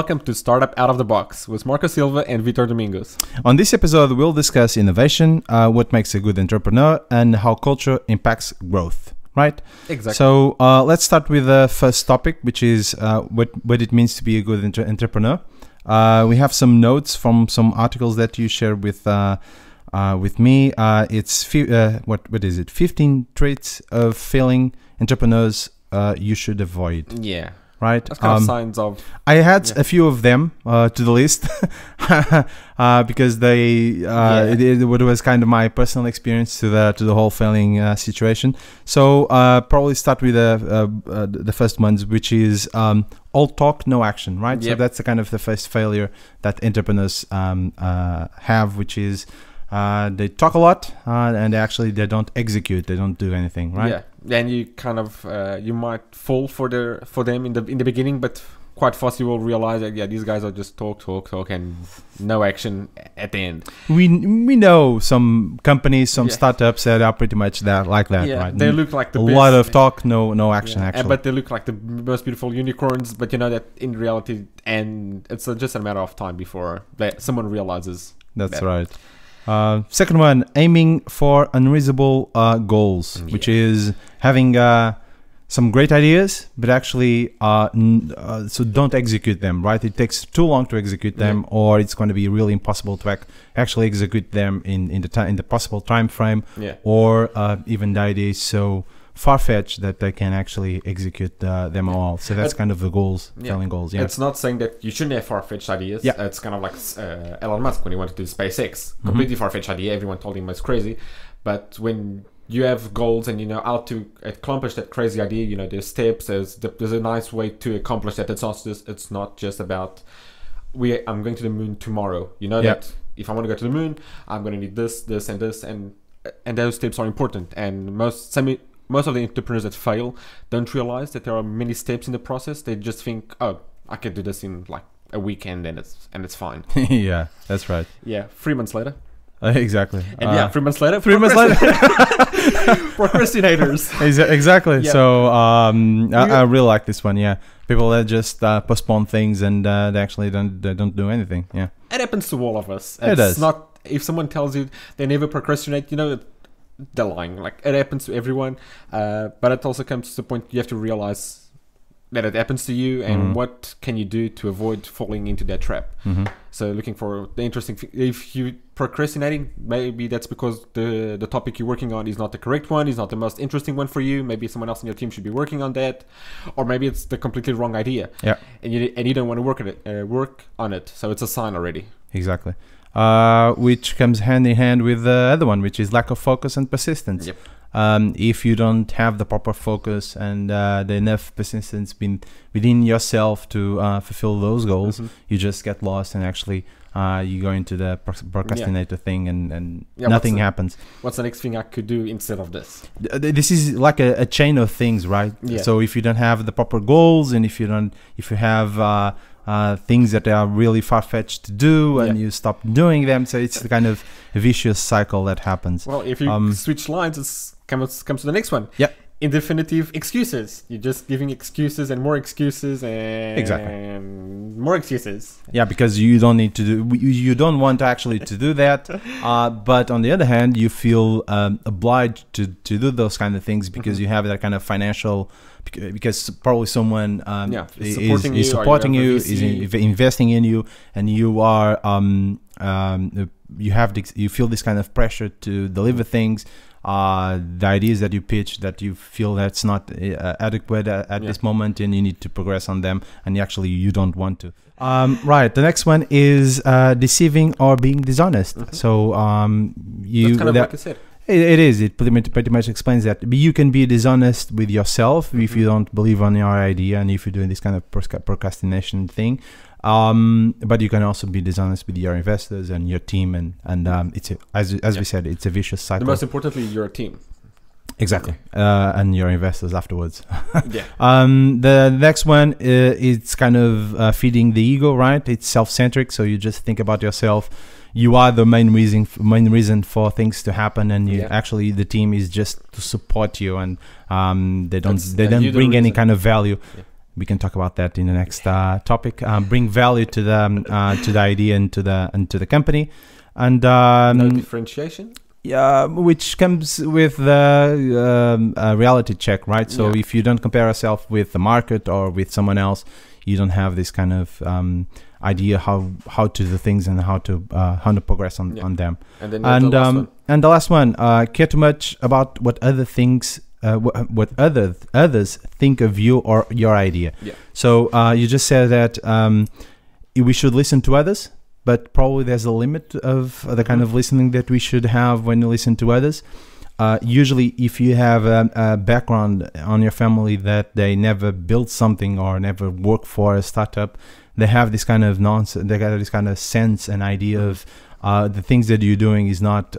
welcome to Startup Out of the Box with Marco Silva and Vitor Domingos. On this episode, we'll discuss innovation, what makes a good entrepreneur, and how culture impacts growth. Right? Exactly. So let's start with the first topic, which is what it means to be a good entrepreneur. We have some notes from some articles that you shared with me. It's what is it? 15 traits of failing entrepreneurs you should avoid. Yeah. Right. That's kind of signs of. I had a few of them to the list because it was kind of my personal experience to the whole failing situation. So probably start with the first ones, which is all talk, no action. Right. Yep. So that's the kind of the first failure that entrepreneurs have, which is they talk a lot and they don't execute. They don't do anything. Right. Yeah. Then you kind of you might fall for them in the beginning, but quite fast you will realize that these guys are just talk and no action at the end. We know some companies, some startups that are pretty much like that. Yeah, right? they look like the a best. lot of talk, no action. Actually, but they look like the most beautiful unicorns. But you know that in reality, and it's just a matter of time before someone realizes. That's right. Second one, aiming for unreasonable goals, which is having some great ideas, but actually so don't execute them, right? It takes too long to execute them, or it's going to be really impossible to actually execute them in the possible time frame, or even the idea is so far-fetched that they can actually execute them all. So that's kind of the goals, failing goals. Yeah, it's not saying that you shouldn't have far-fetched ideas. Yeah, it's kind of like Elon Musk when he wanted to do SpaceX. Completely far-fetched idea. Everyone told him it was crazy, but when you have goals and you know how to accomplish that crazy idea, you know there's steps. There's a nice way to accomplish that. It's not just about I'm going to the moon tomorrow. You know that if I want to go to the moon, I'm going to need this, and this, and those steps are important. And most of the entrepreneurs that fail don't realize that there are many steps in the process. They just think, oh, I can do this in like a weekend and it's fine. Yeah, that's right. Yeah, 3 months later. Exactly. And 3 months later. 3 months later. Procrastinators. Exactly. Yeah. So I really like this one. Yeah, people that just postpone things and they actually don't do anything. Yeah, it happens to all of us. It does. Not if someone tells you they never procrastinate, you know, they're lying. Like it happens to everyone, but it also comes to the point you have to realize that it happens to you, and what can you do to avoid falling into that trap. So looking for the interesting if you procrastinating, maybe that's because the topic you're working on is not the correct one, is not the most interesting one for you. Maybe someone else in your team should be working on that, or maybe it's the completely wrong idea. Yeah, and you don't want to work on it. So it's a sign already. Exactly. Which comes hand in hand with the other one, which is lack of focus and persistence. Yep. If you don't have the proper focus and the enough persistence within yourself to fulfill those goals, you just get lost and actually you go into the procrastinator thing and nothing happens. What's the next thing I could do instead of this? This is like a chain of things, right? Yeah. So if you don't have the proper goals, and if you have things that are really far-fetched to do and you stop doing them, so it's the kind of a vicious cycle that happens. Well, if you switch lines, it comes to the next one. Yep. Indefinitive excuses. You're just giving excuses and more excuses and more excuses. Yeah, because you don't need to do. You don't want actually to do that. But on the other hand, you feel obliged to do those kind of things because you have that kind of financial. Because probably someone is supporting you, is investing in you, and you are you feel this kind of pressure to deliver things. The ideas that you pitch that you feel that's not adequate at this moment, and you need to progress on them, and you don't want to. Right. The next one is deceiving or being dishonest. So that's kind of like I said. It is. It pretty much explains that. You can be dishonest with yourself if you don't believe on your idea and if you're doing this kind of procrastination thing. But you can also be dishonest with your investors and your team, and it's as we said, it's a vicious cycle. The most importantly, your team. Exactly, and your investors afterwards. Yeah. The next one, it's kind of feeding the ego, right? It's self-centric, so you just think about yourself. You are the main reason for things to happen, and actually the team is just to support you, and they don't bring any kind of value. Yeah. we can talk about that in the next topic. Bring value to the idea and to the company, and No differentiation. yeah, which comes with the reality check, right? So Yeah. if you don't compare yourself with the market or with someone else, you don't have this kind of idea how to do things and how to progress on them. And then the last one. And the last one, care too much about what other things, what others think of you or your idea. Yeah. So you just said that we should listen to others, but probably there's a limit of the kind of listening that we should have when you listen to others. Usually, if you have a background on your family that they never built something or never worked for a startup, they have this kind of nonsense. They got this kind of sense and idea of the things that you're doing is not.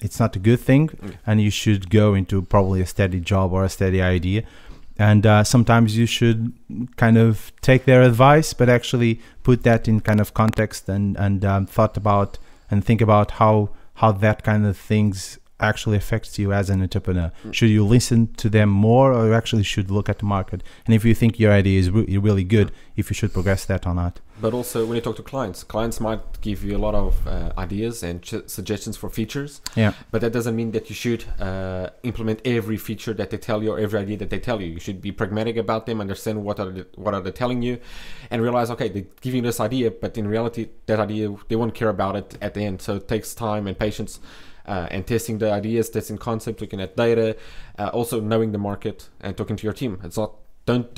It's not a good thing, and you should go into probably a steady job or a steady idea. And sometimes you should kind of take their advice, but actually put that in kind of context and thought about and think about how that kind of things actually affects you as an entrepreneur. Should you listen to them more, or you actually should look at the market? And if you think your idea is really good, if you should progress that or not. But also, when you talk to clients might give you a lot of ideas and suggestions for features. Yeah. But that doesn't mean that you should implement every feature that they tell you or every idea that they tell you. You should be pragmatic about them, understand what are they telling you, and realize, okay, they're giving you this idea, but in reality, that idea, they won't care about it at the end. So it takes time and patience. And testing the ideas, testing concept, looking at data, also knowing the market and talking to your team. It's not, don't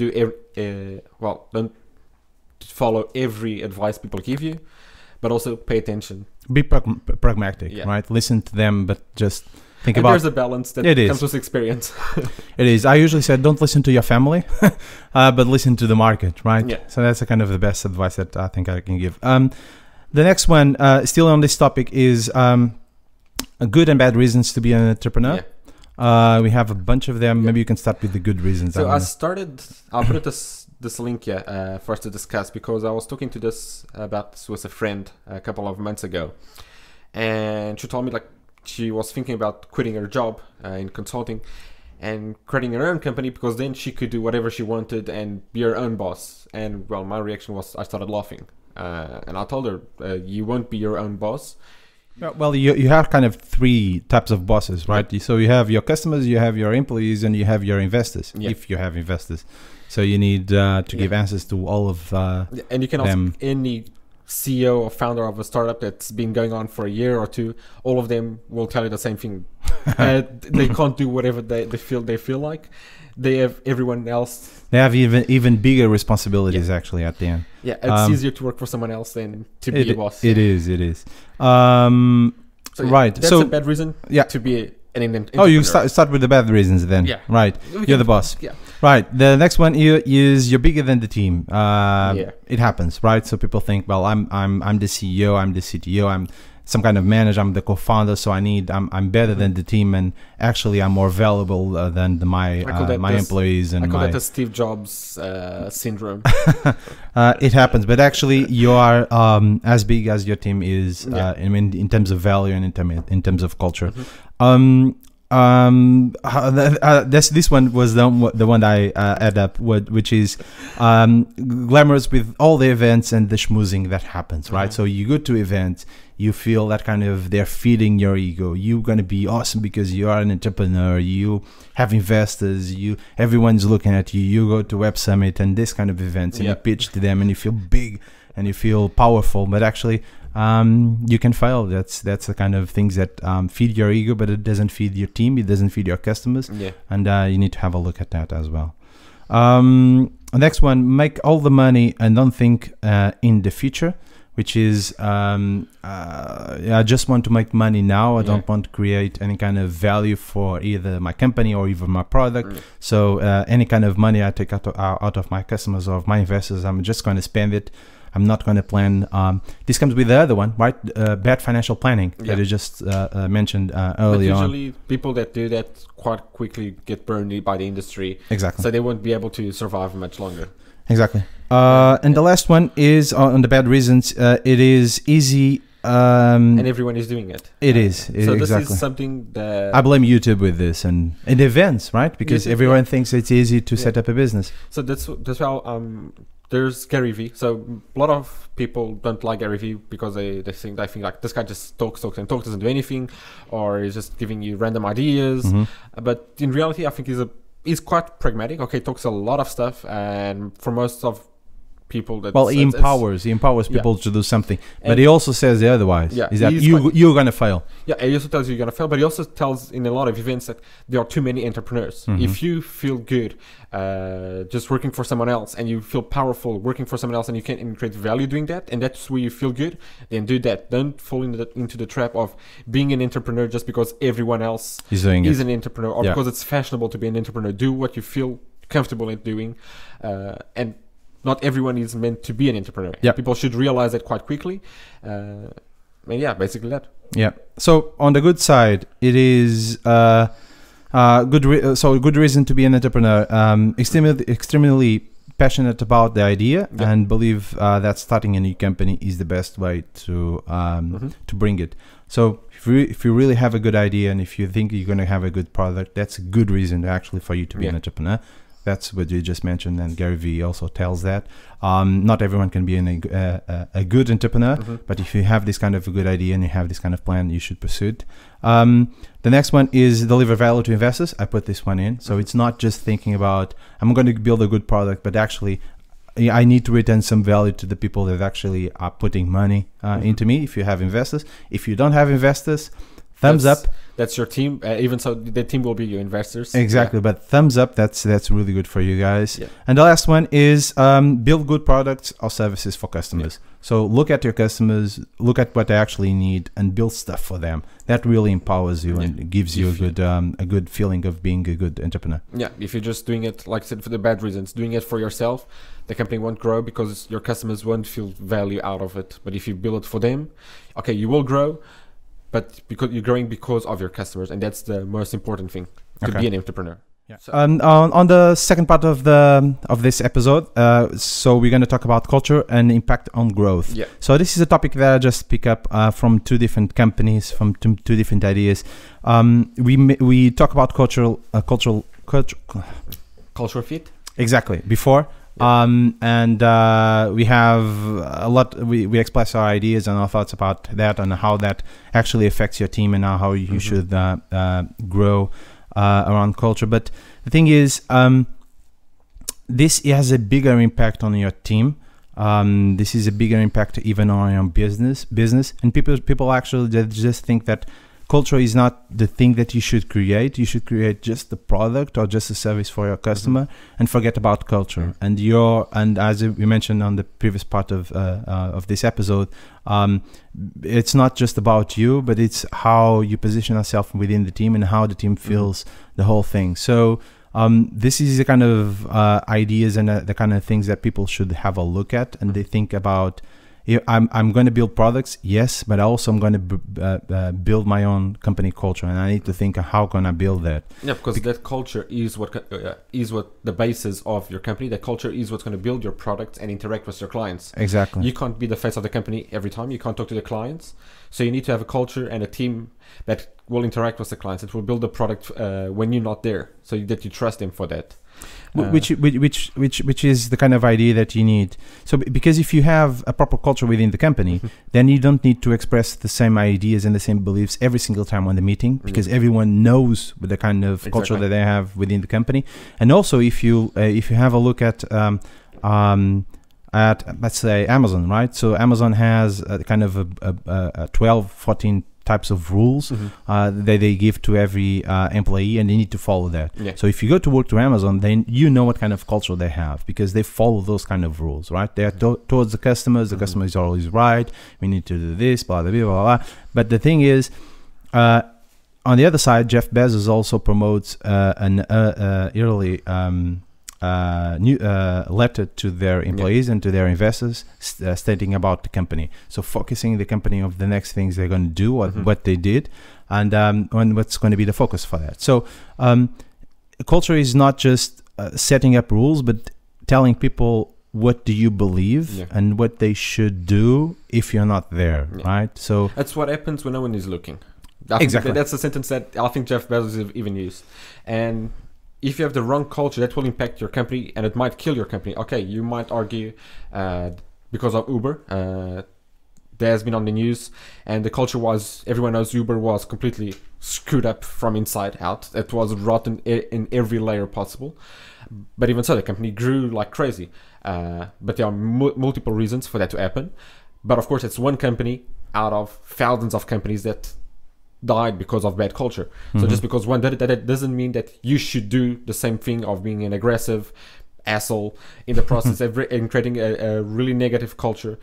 follow every advice people give you, but also pay attention. Be pragmatic, right? Listen to them, but just think about. There's a balance that comes with experience. It is. I usually say, don't listen to your family, but listen to the market, right? Yeah. So that's the kind of the best advice that I think I can give. The next one, still on this topic, is good and bad reasons to be an entrepreneur. Yeah. We have a bunch of them. Yeah. Maybe you can start with the good reasons. So I'll put this link here for us to discuss, because I was talking to this with a friend a couple of months ago, and she told me like she was thinking about quitting her job in consulting and creating her own company, because then she could do whatever she wanted and be her own boss. And well, my reaction was I started laughing, and I told her you won't be your own boss. Well, you have kind of three types of bosses, right? Yeah. So you have your customers, you have your employees, and you have your investors, if you have investors. So you need to give answers to all of and you can them. ask any CEO or founder of a startup that's been going on for a year or two. All of them will tell you the same thing. They can't do whatever they feel like. They have everyone else. They have even bigger responsibilities actually at the end. Yeah, it's easier to work for someone else than to be a boss. It is. Right. That's a bad reason to be an entrepreneur. Oh, you start with the bad reasons then. Yeah. Right. You're the boss. Yeah. Right. The next one is you're bigger than the team. It happens, right? So people think, well, I'm the CEO, I'm the CTO, I'm some kind of manager, I'm the co-founder, so I'm better than the team, and actually I'm more valuable than my employees. And I call that the Steve Jobs syndrome. It happens, but actually you are as big as your team is. I mean, in terms of value and in terms of culture. This one was the one I add up, which is glamorous with all the events and the schmoozing that happens, right? So you go to events, you feel that kind of they're feeding your ego. You're gonna be awesome because you are an entrepreneur. You have investors. Everyone's looking at you. You go to Web Summit and this kind of events, and you pitch to them, and you feel big and you feel powerful. But actually, you can fail. That's the kind of things that feed your ego, but it doesn't feed your team. It doesn't feed your customers. Yeah. And you need to have a look at that as well. Next one, make all the money and don't think in the future, which is I just want to make money now. I don't want to create any kind of value for either my company or even my product. So any kind of money I take out of my customers or of my investors, I'm just going to spend it. I'm not going to plan. This comes with the other one, right? Bad financial planning that you just mentioned earlier on. But usually people that do that quite quickly get burned by the industry. Exactly. So they won't be able to survive much longer. Exactly. And the last one is on the bad reasons. It is easy and everyone is doing it. It is. So Exactly. this is something that I blame YouTube with this and events, right? Because YouTube, everyone thinks it's easy to set up a business. So that's how there's Gary Vee. So a lot of people don't like Gary Vee because they think like this guy just talks and talks, doesn't do anything, or is just giving you random ideas. But in reality, I think he's quite pragmatic. Okay, talks a lot of stuff, and for most of people that Well, he empowers people to do something, but And- he also says the otherwise. Yeah, Is that he's you're gonna fail. Yeah, he also tells you you're gonna fail, but he also tells in a lot of events that there are too many entrepreneurs. If you feel good just working for someone else, and you feel powerful working for someone else, and you can create value doing that, and that's where you feel good, then do that. Don't fall into the trap of being an entrepreneur just because everyone else He's doing is it. an entrepreneur, or Yeah. because it's fashionable to be an entrepreneur. Do what you feel comfortable in doing, and not everyone is meant to be an entrepreneur. Yeah. People should realize that quite quickly. And yeah, basically that. Yeah. So on the good side, it is good reason to be an entrepreneur. Extremely passionate about the idea and believe that starting a new company is the best way to bring it. So if you really have a good idea and if you think you're going to have a good product, that's a good reason actually for you to be an entrepreneur. That's what you just mentioned, and Gary Vee also tells that. Not everyone can be a good entrepreneur, but if you have this kind of a good idea and you have this kind of plan, you should pursue it. The next one is deliver value to investors. I put this one in. So it's not just thinking about, I'm going to build a good product, but actually I need to return some value to the people that actually are putting money into me. If you have investors, if you don't have investors, thumbs up. That's your team. Even so, the team will be your investors. Exactly, but thumbs up. That's really good for you guys. Yeah. And the last one is build good products or services for customers. So look at your customers, look at what they actually need, and build stuff for them. That really empowers you and gives you a good feeling of being a good entrepreneur. Yeah, if you're just doing it, like I said, for the bad reasons, doing it for yourself, the company won't grow because your customers won't feel value out of it. But if you build it for them, okay, you will grow. But because you're growing because of your customers, and that's the most important thing to be an entrepreneur. Yeah. So, on the second part of this episode, so we're going to talk about culture and impact on growth. Yeah. So this is a topic that I just pick up from two different companies, from two different ideas. We talk about cultural fit. Exactly before. And we have a lot. We express our ideas and our thoughts about that and how that actually affects your team and how you should grow around culture. But the thing is, this has a bigger impact on your team. This is a bigger impact even on your business. And people actually just think that culture is not the thing that you should create. You should create just the product or just a service for your customer and forget about culture. And as we mentioned on the previous part of this episode, it's not just about you, but it's how you position yourself within the team and how the team feels the whole thing. So this is the kind of ideas and the kind of things that people should have a look at, and they think about. I'm going to build products, yes, but also I'm going to build my own company culture, and I need to think how can I build that. Yeah, because that culture is what the basis of your company. That culture is what's going to build your products and interact with your clients. Exactly. You can't be the face of the company every time. You can't talk to the clients, so you need to have a culture and a team that will interact with the clients. It will build the product when you're not there, so that you trust them for that. Which is the kind of idea that you need. So because if you have a proper culture within the company, then you don't need to express the same ideas and the same beliefs every single time on the meeting, because everyone knows the kind of culture that they have within the company. And also if you have a look at let's say Amazon, right? So Amazon has a kind of a 12, 14 types of rules that they give to every employee, and they need to follow that. Yeah. So if you go to work to Amazon, then you know what kind of culture they have, because they follow those kind of rules, right? They are towards the customers. The customer is always right. We need to do this, blah, blah, blah, blah, blah. But the thing is, on the other side, Jeff Bezos also promotes an yearly letter to their employees and to their investors stating about the company. So focusing the company of the next things they're going to do, what they did, and what's going to be the focus for that. So culture is not just setting up rules, but telling people what do you believe and what they should do if you're not there, right? So that's what happens when no one is looking. Exactly. That's a sentence that I think Jeff Bezos even used. And if you have the wrong culture, that will impact your company and it might kill your company. Okay, you might argue because of Uber. That has been on the news, and the culture was, everyone knows Uber was completely screwed up from inside out. It was rotten in every layer possible. But even so, the company grew like crazy. But there are multiple reasons for that to happen. But of course, it's one company out of thousands of companies that died because of bad culture. So just because one did it, that doesn't mean that you should do the same thing of being an aggressive asshole in the process and creating a really negative culture.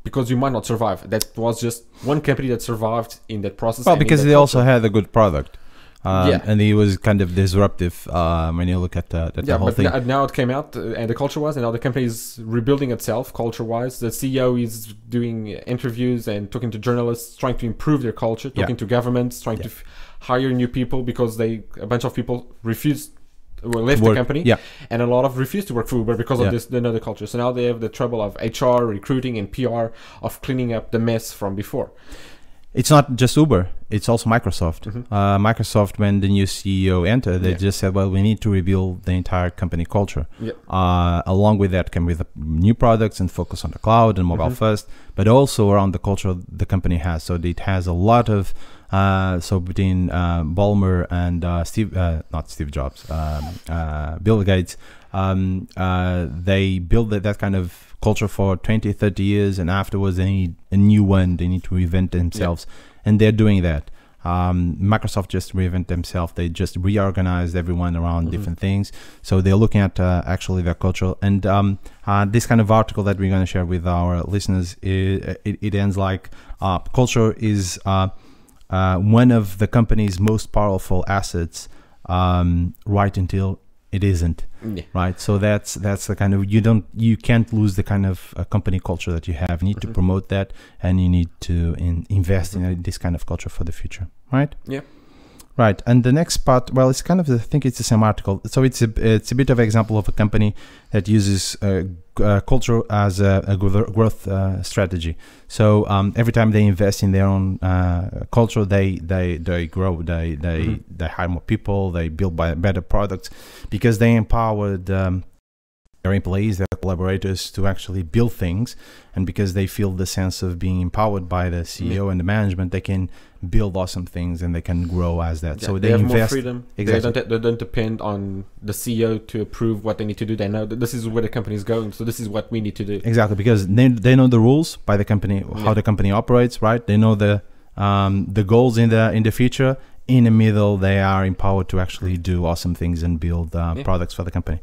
Because you might not survive. That was just one company that survived in that process. Well, because they also had a good product. And it was kind of disruptive when you look at the whole thing. Now it came out, and the culture was, and now the company is rebuilding itself culture-wise. The CEO is doing interviews and talking to journalists, trying to improve their culture, talking to governments, trying to hire new people because a bunch of people left the company, and a lot of refused to work for Uber because of this another culture. So now they have the trouble of HR, recruiting, and PR of cleaning up the mess from before. It's not just Uber; it's also Microsoft. Microsoft, when the new CEO entered, they just said, "Well, we need to rebuild the entire company culture." Along with that, came with new products and focus on the cloud and mobile first, but also around the culture the company has. So it has a lot of. So between Ballmer and not Steve Jobs, Bill Gates, they built that kind of culture for 20, 30 years, and afterwards they need a new one. They need to reinvent themselves, and they're doing that. Microsoft just reinvent themselves. They just reorganized everyone around different things. So they're looking at actually their culture. And this kind of article that we're going to share with our listeners, it ends like culture is one of the company's most powerful assets, right until it isn't, right? So that's the kind of, you can't lose the kind of company culture that you have. You need to promote that, and you need to invest in this kind of culture for the future, right? Yeah. Right, and the next part, well, it's kind of, I think it's the same article. So it's a bit of an example of a company that uses culture as a growth strategy. So every time they invest in their own culture, they grow, they hire more people, they build better products, because they empowered their employees, their collaborators to actually build things, and because they feel the sense of being empowered by the CEO and the management, they can build awesome things and they can grow as that. So they have invest more freedom. Exactly. They don't depend on the CEO to approve what they need to do. They know that this is where the company is going, so this is what we need to do. Exactly, because they know the rules by the company, how the company operates, right? They know the goals in the future. In the middle, they are empowered to actually do awesome things and build products for the company.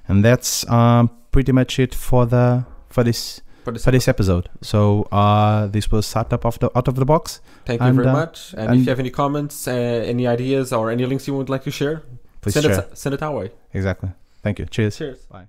And that's pretty much it for this episode. So this was Startup out of the box. Thank you very much. And if you have any comments, any ideas, or any links you would like to share, send it our way. Exactly. Thank you. Cheers. Cheers. Bye.